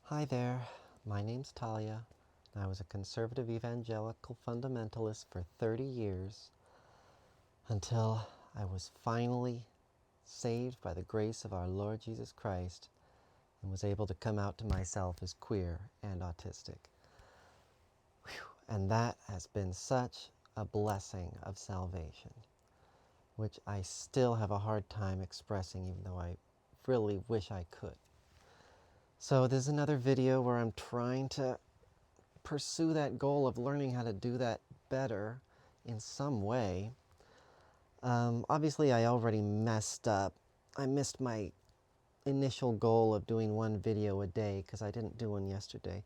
Hi there, my name's Talia. I was a conservative evangelical fundamentalist for 30 years until I was finally saved by the grace of our Lord Jesus Christ and was able to come out to myself as queer and autistic. And that has been such a blessing of salvation, which I still have a hard time expressing, even though I really wish I could. So there's another video where I'm trying to pursue that goal of learning how to do that better in some way. Obviously, I already messed up. I missed my initial goal of doing one video a day because I didn't do one yesterday.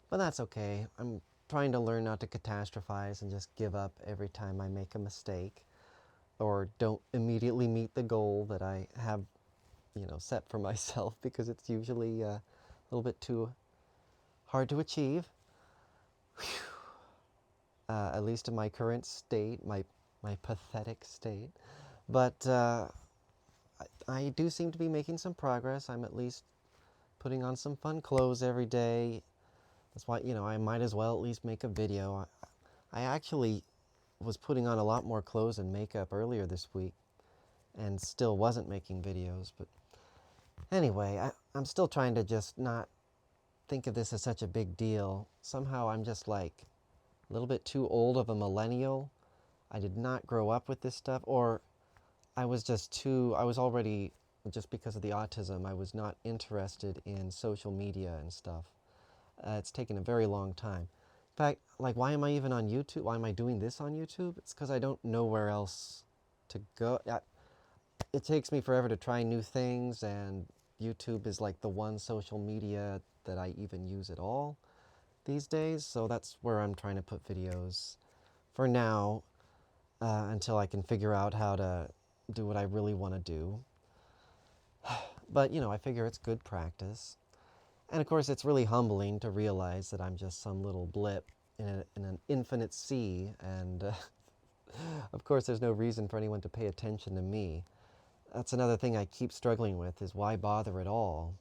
But that's okay. I'm trying to learn not to catastrophize and just give up every time I make a mistake or don't immediately meet the goal that I have, set for myself because it's usually a little bit too hard to achieve. At least in my current state, my pathetic state. But I do seem to be making some progress. I'm at least putting on some fun clothes every day. That's why, I might as well at least make a video. I actually was putting on a lot more clothes and makeup earlier this week and still wasn't making videos. But anyway, I'm still trying to just not think of this as such a big deal. Somehow I'm just like a little bit too old of a millennial. I did not grow up with this stuff, or I was already, just because of the autism, I was not interested in social media and stuff. It's taken a very long time. In fact, like, why am I even on YouTube? Why am I doing this on YouTube? It's because I don't know where else to go. It takes me forever to try new things, and YouTube is like the one social media that I even use at all these days. So that's where I'm trying to put videos for now, until I can figure out how to do what I really want to do. But, I figure it's good practice. And of course, it's really humbling to realize that I'm just some little blip in an infinite sea. And of course, there's no reason for anyone to pay attention to me. That's another thing I keep struggling with, is why bother at all?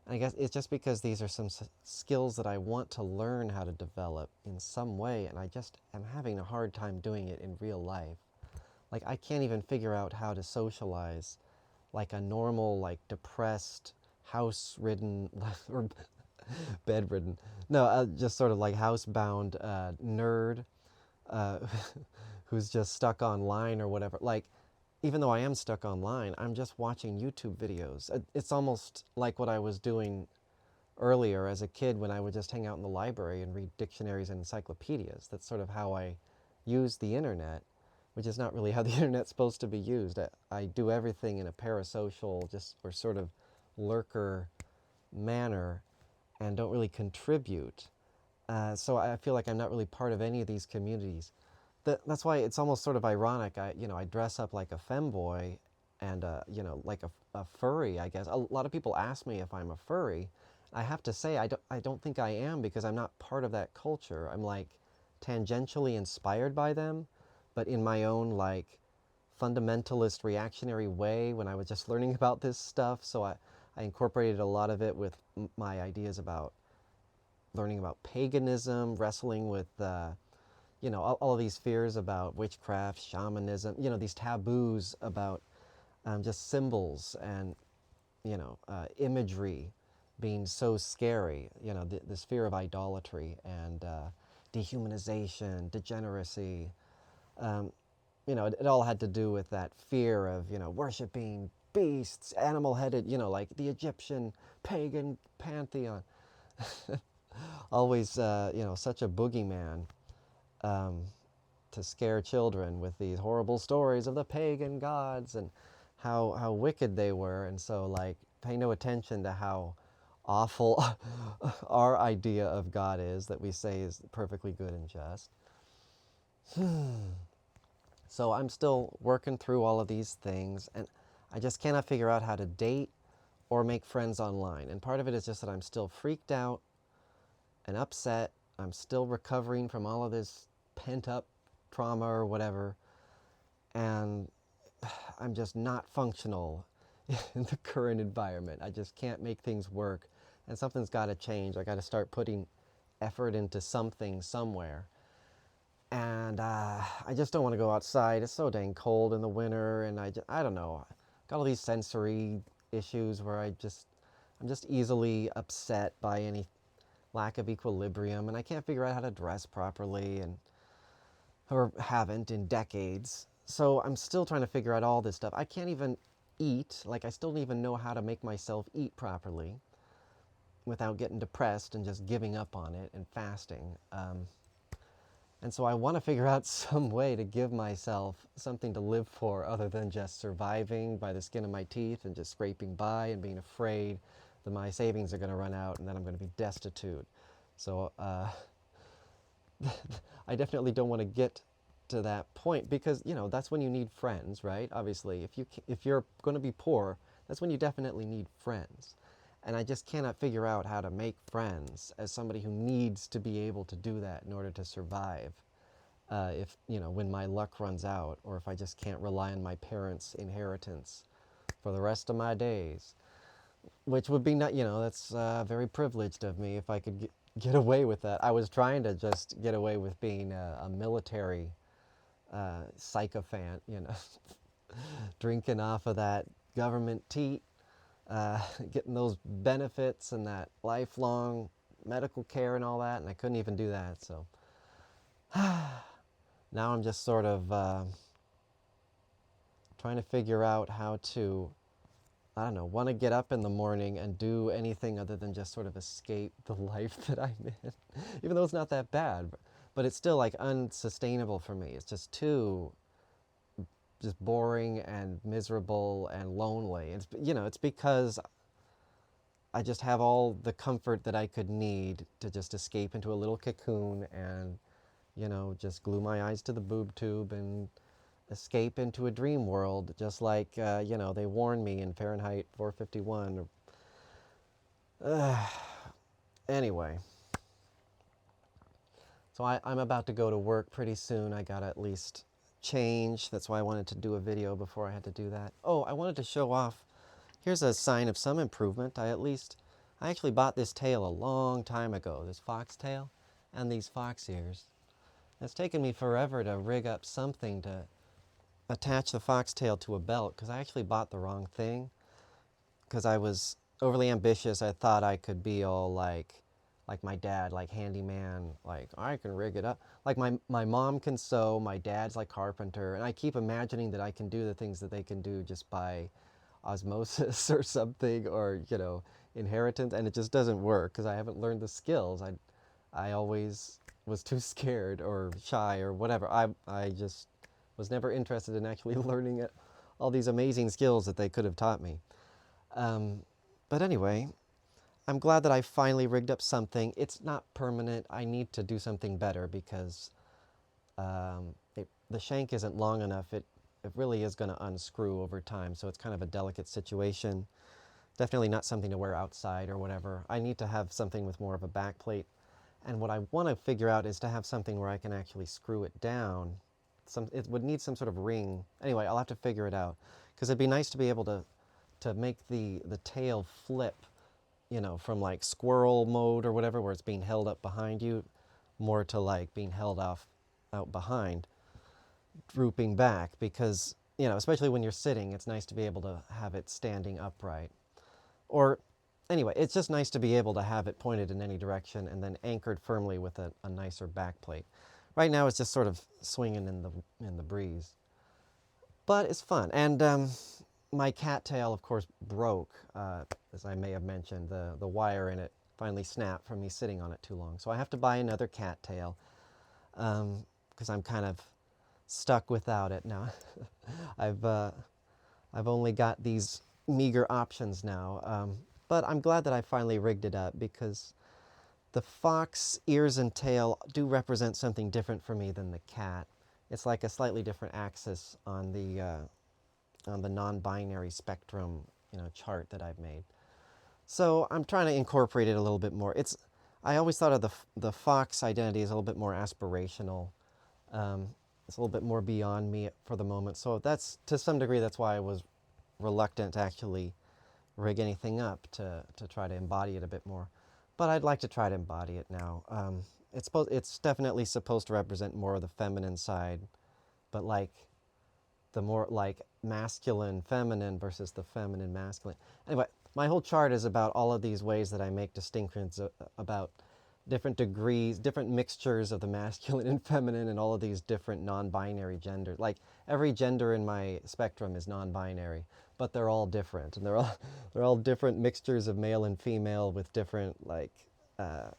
And I guess it's just because these are some skills that I want to learn how to develop in some way, and I just am having a hard time doing it in real life. Like, I can't even figure out how to socialize like a normal, like, depressed, house-ridden, or bedridden, no, just sort of like housebound nerd uh, who's just stuck online or whatever. Like, even though I am stuck online, I'm just watching YouTube videos. It's almost like what I was doing earlier as a kid when I would just hang out in the library and read dictionaries and encyclopedias. That's sort of how I use the internet, which is not really how the internet's supposed to be used. I do everything in a parasocial, just, or sort of lurker manner, and don't really contribute. So I feel like I'm not really part of any of these communities. That's why it's almost sort of ironic. I dress up like a femboy and, like a furry, I guess. A lot of people ask me if I'm a furry. I have to say I don't think I am, because I'm not part of that culture. I'm like tangentially inspired by them, but in my own like fundamentalist reactionary way when I was just learning about this stuff. So I incorporated a lot of it with my ideas about learning about paganism, wrestling with all of these fears about witchcraft, shamanism, these taboos about just symbols and, imagery being so scary, this fear of idolatry and dehumanization, degeneracy. It all had to do with that fear of, worshiping beasts, animal-headed, like the Egyptian pagan pantheon. Always, such a boogeyman, um, to scare children with these horrible stories of the pagan gods and how wicked they were. And so, like, pay no attention to how awful our idea of God is, that we say is perfectly good and just. So I'm still working through all of these things, and I just cannot figure out how to date or make friends online. And part of it is just that I'm still freaked out and upset. I'm still recovering from all of this pent up trauma or whatever. And I'm just not functional in the current environment. I just can't make things work and something's got to change. I got to start putting effort into something somewhere. And I just don't want to go outside. It's so dang cold in the winter, and I don't know. Got all these sensory issues where I'm just easily upset by any lack of equilibrium, and I can't figure out how to dress properly, and or haven't in decades. So I'm still trying to figure out all this stuff. I can't even eat. Like, I still don't even know how to make myself eat properly without getting depressed and just giving up on it and fasting. And so I want to figure out some way to give myself something to live for other than just surviving by the skin of my teeth and just scraping by and being afraid that my savings are going to run out and then I'm going to be destitute. So I definitely don't want to get to that point because, you know, that's when you need friends, right? Obviously, if you're going to be poor, that's when you definitely need friends. And I just cannot figure out how to make friends as somebody who needs to be able to do that in order to survive. If, you know, when my luck runs out, or if I just can't rely on my parents' inheritance for the rest of my days, which would be not, you know, that's very privileged of me if I could get away with that. I was trying to just get away with being a military sycophant, you know, drinking off of that government teat, getting those benefits and that lifelong medical care and all that, and I couldn't even do that. So now I'm just sort of trying to figure out how to, I don't know, want to get up in the morning and do anything other than just sort of escape the life that I'm in. Even though it's not that bad, but it's still like unsustainable for me. It's just too just boring and miserable and lonely. It's, you know, it's because I just have all the comfort that I could need to just escape into a little cocoon and, you know, just glue my eyes to the boob tube and escape into a dream world, just like, you know, they warned me in Fahrenheit 451. Anyway, so I'm about to go to work pretty soon. I gotta at least change. That's why I wanted to do a video before I had to do that. Oh, I wanted to show off. Here's a sign of some improvement. I actually bought this tail a long time ago, this foxtail and these fox ears. It's taken me forever to rig up something to attach the foxtail to a belt because I actually bought the wrong thing because I was overly ambitious. I thought I could be all like my dad, like handyman, like I can rig it up. Like my mom can sew, my dad's like carpenter, and I keep imagining that I can do the things that they can do just by osmosis or something, or, you know, inheritance, and it just doesn't work because I haven't learned the skills. I always was too scared or shy or whatever. I just was never interested in actually learning it, all these amazing skills that they could have taught me. But anyway, I'm glad that I finally rigged up something. It's not permanent. I need to do something better because the shank isn't long enough. It really is going to unscrew over time, so it's kind of a delicate situation. Definitely not something to wear outside or whatever. I need to have something with more of a back plate. And what I want to figure out is to have something where I can actually screw it down. It would need some sort of ring. Anyway, I'll have to figure it out. Because it'd be nice to be able to make the tail flip, you know, from like squirrel mode or whatever, where it's being held up behind you, more to like being held out behind, drooping back. Because, you know, especially when you're sitting, it's nice to be able to have it standing upright. Or anyway, it's just nice to be able to have it pointed in any direction and then anchored firmly with a nicer back plate. Right now it's just sort of swinging in the breeze. But it's fun. And my cattail, of course, broke, as I may have mentioned. The wire in it finally snapped from me sitting on it too long. So I have to buy another cattail because I'm kind of stuck without it now. I've only got these meager options now. But I'm glad that I finally rigged it up because the fox ears and tail do represent something different for me than the cat. It's like a slightly different axis on the non-binary spectrum, you know, chart that I've made. So I'm trying to incorporate it a little bit more. I always thought of the fox identity as a little bit more aspirational. It's a little bit more beyond me for the moment. So that's, to some degree, that's why I was reluctant to actually rig anything up to try to embody it a bit more. But I'd like to try to embody it now. It's definitely supposed to represent more of the feminine side, but like the more like masculine feminine versus the feminine masculine. Anyway, my whole chart is about all of these ways that I make distinctions about different degrees, different mixtures of the masculine and feminine, and all of these different non-binary genders. Like every gender in my spectrum is non-binary, but they're all different, and they're all different mixtures of male and female with different like uh,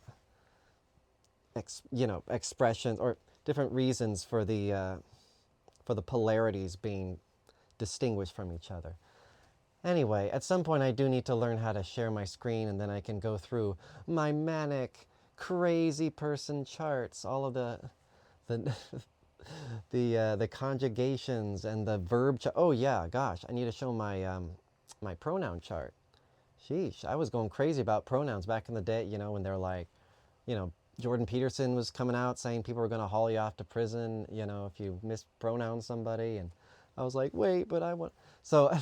expressions or different reasons for the polarities being distinguished from each other. Anyway, at some point I do need to learn how to share my screen, and then I can go through my manic, crazy person charts, all of the the conjugations and the verb. Oh yeah, gosh, I need to show my my pronoun chart. Sheesh, I was going crazy about pronouns back in the day. When they're like, Jordan Peterson was coming out saying people were going to haul you off to prison, if you mispronounce somebody. And I was like, wait, but I want. So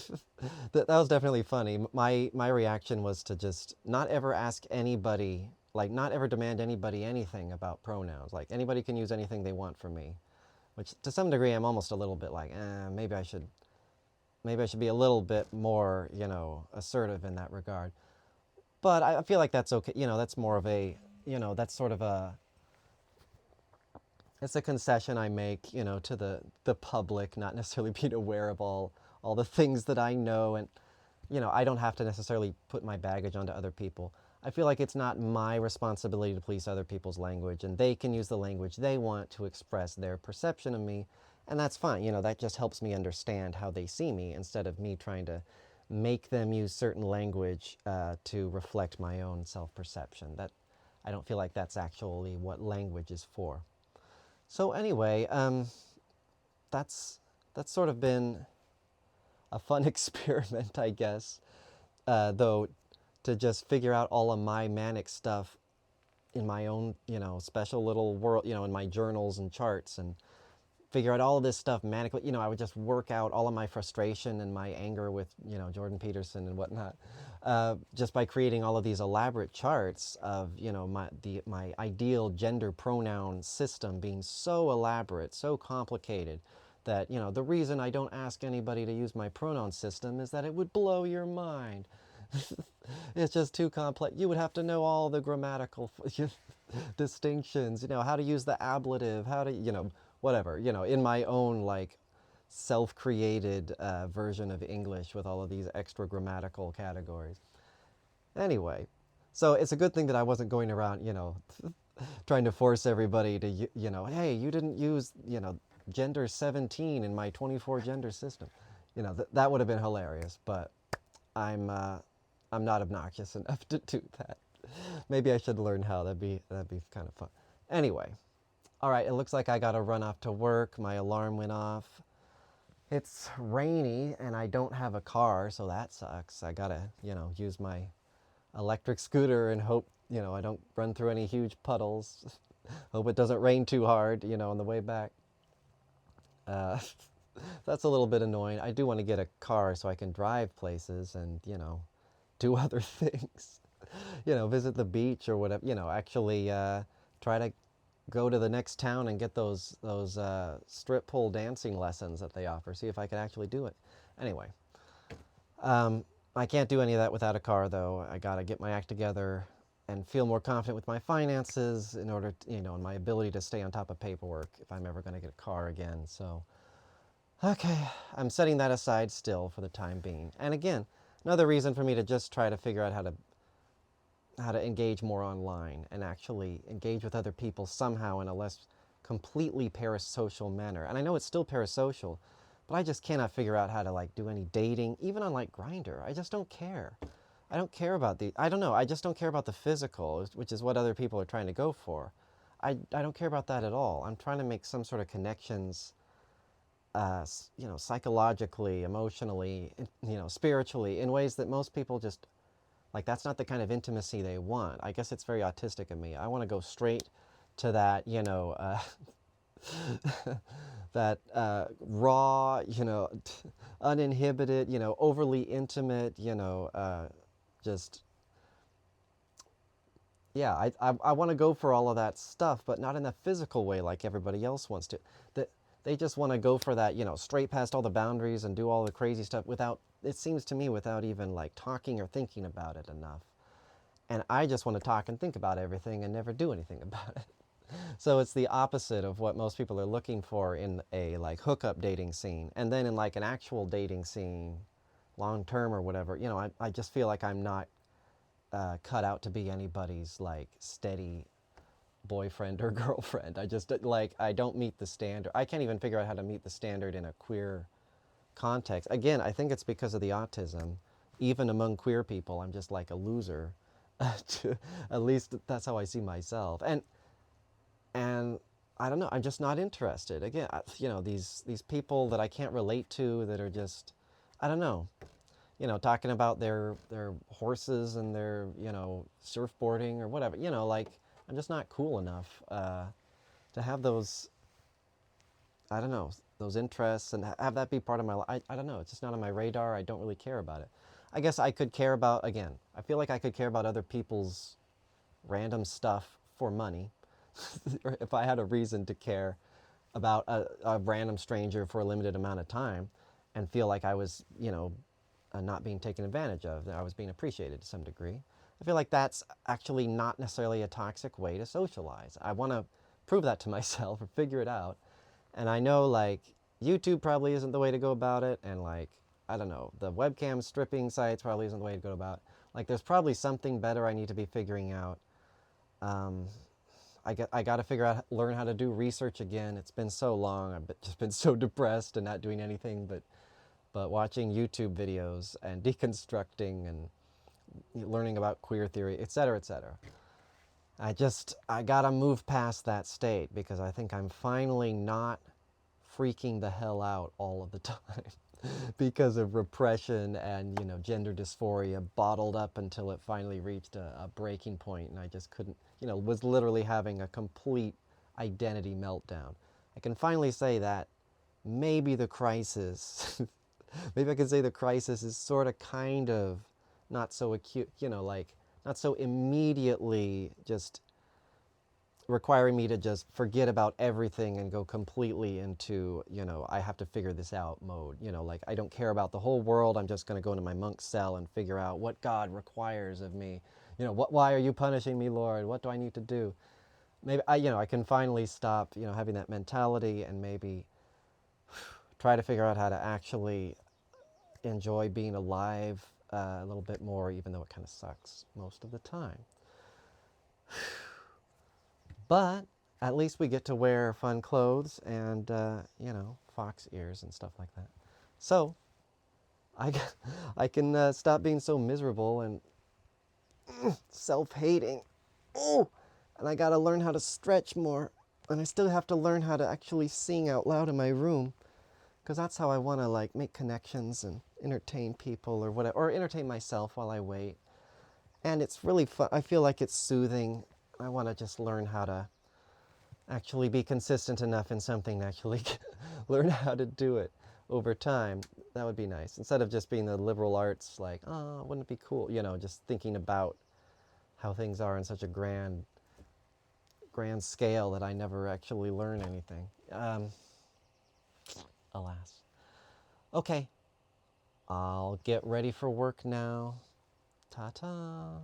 that was definitely funny. My reaction was to just not ever ask anybody, like not ever demand anybody anything about pronouns. Like anybody can use anything they want from me, which to some degree I'm almost a little bit like, maybe I should be a little bit more, assertive in that regard. But I feel like that's okay. That's more of a, that's sort of it's a concession I make, to the public, not necessarily being aware of all the things that I know. And, I don't have to necessarily put my baggage onto other people. I feel like it's not my responsibility to police other people's language, and they can use the language they want to express their perception of me, and that's fine. That just helps me understand how they see me instead of me trying to make them use certain language to reflect my own self-perception. That I don't feel like that's actually what language is for. So anyway, that's sort of been a fun experiment, I guess. Though, to just figure out all of my manic stuff in my own, special little world, in my journals and charts, and figure out all of this stuff manically. I would just work out all of my frustration and my anger with, Jordan Peterson and whatnot, just by creating all of these elaborate charts of, my ideal gender pronoun system being so elaborate, so complicated, that, the reason I don't ask anybody to use my pronoun system is that it would blow your mind. It's just too complex. You would have to know all the grammatical distinctions, how to use the ablative, how to, whatever, in my own like self-created version of English with all of these extra grammatical categories. Anyway, so it's a good thing that I wasn't going around, trying to force everybody to, hey, you didn't use, gender 17 in my 24 gender system. That would have been hilarious, but I'm not obnoxious enough to do that. Maybe I should learn how. That'd be kind of fun. Anyway, all right, it looks like I gotta run off to work. My alarm went off. It's rainy and I don't have a car, so that sucks. I gotta, use my electric scooter and hope, I don't run through any huge puddles. Hope it doesn't rain too hard, on the way back. That's a little bit annoying. I do want to get a car so I can drive places and, do other things. Visit the beach or whatever, actually try to go to the next town and get those strip pole dancing lessons that they offer. See if I can actually do it. Anyway, I can't do any of that without a car, though. I gotta get my act together and feel more confident with my finances in order to, and my ability to stay on top of paperwork if I'm ever gonna get a car again. So, okay, I'm setting that aside still for the time being. And again, another reason for me to just try to figure out how to engage more online and actually engage with other people somehow in a less completely parasocial manner. And I know it's still parasocial, but I just cannot figure out how to like do any dating, even on like Grindr. I just don't care. I don't care about I don't know, I just don't care about the physical, which is what other people are trying to go for. I don't care about that at all. I'm trying to make some sort of connections, psychologically, emotionally, spiritually, in ways that most people just, like, that's not the kind of intimacy they want. I guess it's very autistic of me. I want to go straight to that, that raw, uninhibited, overly intimate, just, yeah, I want to go for all of that stuff, but not in a physical way like everybody else wants to. That they just want to go for that, straight past all the boundaries and do all the crazy stuff without, it seems to me, without even like talking or thinking about it enough. And I just want to talk and think about everything and never do anything about it. So it's the opposite of what most people are looking for in a like hookup dating scene. And then in like an actual dating scene, long term or whatever, I just feel like I'm not cut out to be anybody's like steady boyfriend or girlfriend. I just like, I don't meet the standard. I can't even figure out how to meet the standard in a queer context. Again, I think it's because of the autism. Even among queer people, I'm just like a loser. At least that's how I see myself. And I don't know. I'm just not interested. Again, these people that I can't relate to, that are just, I don't know. Talking about their horses and their surfboarding or whatever. Like, I'm just not cool enough to have those. I don't know, those interests and have that be part of my life. I don't know. It's just not on my radar. I don't really care about it. I guess I could care about, again, I feel like I could care about other people's random stuff for money. If I had a reason to care about a random stranger for a limited amount of time and feel like I was, not being taken advantage of, that I was being appreciated to some degree. I feel like that's actually not necessarily a toxic way to socialize. I want to prove that to myself or figure it out. And I know like YouTube probably isn't the way to go about it, and like, I don't know, the webcam stripping sites probably isn't the way to go about it. Like, there's probably something better I need to be figuring out. Um, I got to figure out, learn how to do research again. It's been so long. I've just been so depressed and not doing anything but watching YouTube videos and deconstructing and learning about queer theory, et cetera, et cetera. I gotta move past that state because I think I'm finally not freaking the hell out all of the time because of repression and, gender dysphoria bottled up until it finally reached a breaking point, and I just couldn't, was literally having a complete identity meltdown. I can finally say that maybe the crisis, maybe I could say the crisis is sort of kind of not so acute, like not so immediately just requiring me to just forget about everything and go completely into, I have to figure this out mode. Like, I don't care about the whole world. I'm just going to go into my monk cell and figure out what God requires of me. Why are you punishing me, Lord? What do I need to do? Maybe I can finally stop, having that mentality and maybe try to figure out how to actually enjoy being alive a little bit more, even though it kind of sucks most of the time. But at least we get to wear fun clothes and, fox ears and stuff like that. So I, I can stop being so miserable and self-hating. Oh, and I got to learn how to stretch more. And I still have to learn how to actually sing out loud in my room, because that's how I want to like make connections and entertain people or whatever, or entertain myself while I wait. And it's really fun. I feel like it's soothing. I want to just learn how to actually be consistent enough in something to actually learn how to do it over time. That would be nice. Instead of just being the liberal arts, like, oh, wouldn't it be cool? Just thinking about how things are on such a grand scale that I never actually learn anything. Alas. Okay, I'll get ready for work now. Ta-ta.